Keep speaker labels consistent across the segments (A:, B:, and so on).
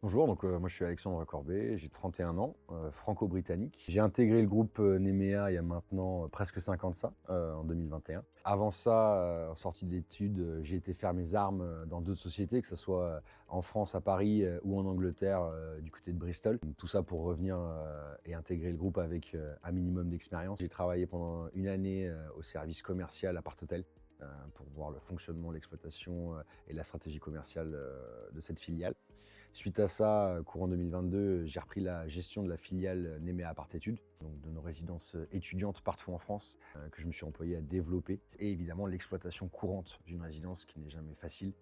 A: Bonjour, moi je suis Alexandre Corbet, j'ai 31 ans, franco-britannique. J'ai intégré le groupe Nemea il y a maintenant presque 5 ans de ça, en 2021. Avant ça, en sortie d'études, j'ai été faire mes armes dans d'autres sociétés, que ce soit en France, à Paris ou en Angleterre, du côté de Bristol. Tout ça pour revenir et intégrer le groupe avec un minimum d'expérience. J'ai travaillé pendant une année au service commercial à Part-Hôtel, pour voir le fonctionnement, l'exploitation et la stratégie commerciale de cette filiale. Suite à ça, courant 2022, j'ai repris la gestion de la filiale Nemea Apart-Études, donc de nos résidences étudiantes partout en France, que je me suis employé à développer, et évidemment l'exploitation courante d'une résidence qui n'est jamais facile.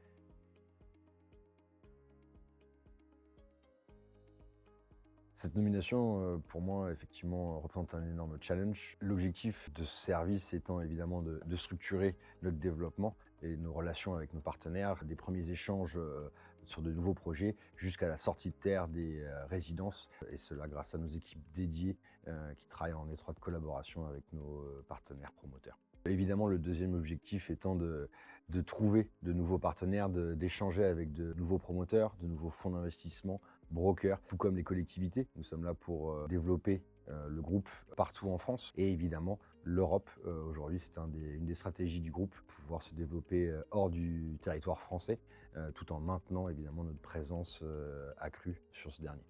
A: Cette nomination, pour moi, effectivement, représente un énorme challenge. L'objectif de ce service étant évidemment de structurer notre développement et nos relations avec nos partenaires, des premiers échanges sur de nouveaux projets jusqu'à la sortie de terre des résidences, et cela grâce à nos équipes dédiées qui travaillent en étroite collaboration avec nos partenaires promoteurs. Évidemment, le deuxième objectif étant de trouver de nouveaux partenaires, d'échanger avec de nouveaux promoteurs, de nouveaux fonds d'investissement, brokers, tout comme les collectivités. Nous sommes là pour développer le groupe partout en France, et évidemment l'Europe. Aujourd'hui, c'est une des stratégies du groupe, pouvoir se développer hors du territoire français, tout en maintenant évidemment notre présence accrue sur ce dernier.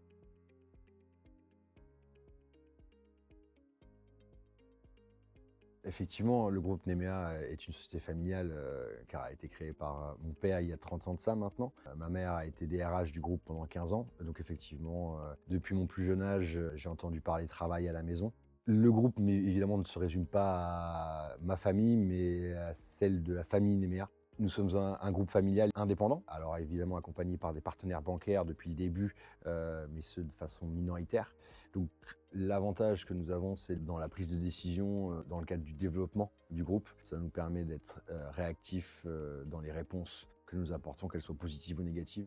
A: Effectivement, le groupe Nemea est une société familiale car a été créée par mon père il y a 30 ans de ça maintenant. Ma mère a été DRH du groupe pendant 15 ans. Donc effectivement, depuis mon plus jeune âge, j'ai entendu parler travail à la maison. Le groupe, mais évidemment, ne se résume pas à ma famille, mais à celle de la famille Nemea. Nous sommes un groupe familial indépendant, alors évidemment accompagné par des partenaires bancaires depuis le début, mais ceux de façon minoritaire. Donc l'avantage que nous avons, c'est dans la prise de décision, dans le cadre du développement du groupe. Ça nous permet d'être réactifs dans les réponses que nous apportons, qu'elles soient positives ou négatives.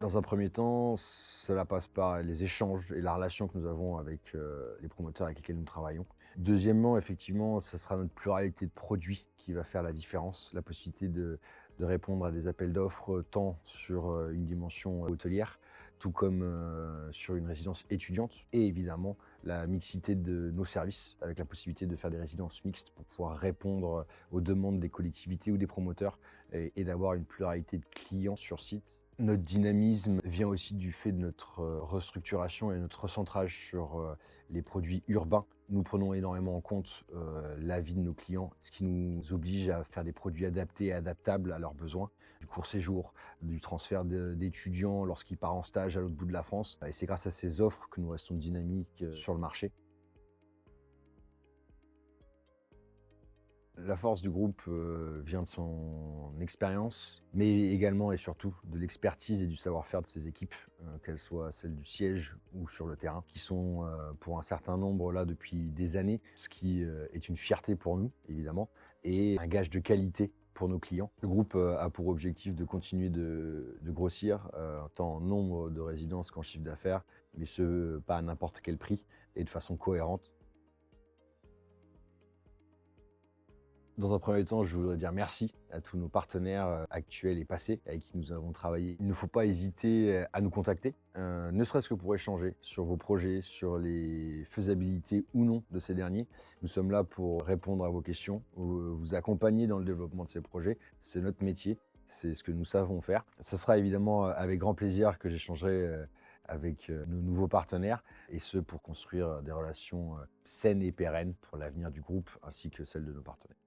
A: Dans un premier temps, cela passe par les échanges et la relation que nous avons avec les promoteurs avec lesquels nous travaillons. Deuxièmement, effectivement, ce sera notre pluralité de produits qui va faire la différence, la possibilité de répondre à des appels d'offres tant sur une dimension hôtelière, tout comme sur une résidence étudiante, et évidemment la mixité de nos services, avec la possibilité de faire des résidences mixtes pour pouvoir répondre aux demandes des collectivités ou des promoteurs, et d'avoir une pluralité de clients sur site. Notre dynamisme vient aussi du fait de notre restructuration et notre recentrage sur les produits urbains. Nous prenons énormément en compte l'avis de nos clients, ce qui nous oblige à faire des produits adaptés et adaptables à leurs besoins, du court séjour, du transfert d'étudiants lorsqu'ils partent en stage à l'autre bout de la France. Et c'est grâce à ces offres que nous restons dynamiques sur le marché. La force du groupe vient de son expérience, mais également et surtout de l'expertise et du savoir-faire de ses équipes, qu'elles soient celles du siège ou sur le terrain, qui sont pour un certain nombre là depuis des années, ce qui est une fierté pour nous, évidemment, et un gage de qualité pour nos clients. Le groupe a pour objectif de continuer de grossir, tant en nombre de résidences qu'en chiffre d'affaires, mais ce, pas à n'importe quel prix et de façon cohérente. Dans un premier temps, je voudrais dire merci à tous nos partenaires actuels et passés avec qui nous avons travaillé. Il ne faut pas hésiter à nous contacter, ne serait-ce que pour échanger sur vos projets, sur les faisabilités ou non de ces derniers. Nous sommes là pour répondre à vos questions, vous accompagner dans le développement de ces projets. C'est notre métier, c'est ce que nous savons faire. Ce sera évidemment avec grand plaisir que j'échangerai avec nos nouveaux partenaires, et ce pour construire des relations saines et pérennes pour l'avenir du groupe ainsi que celles de nos partenaires.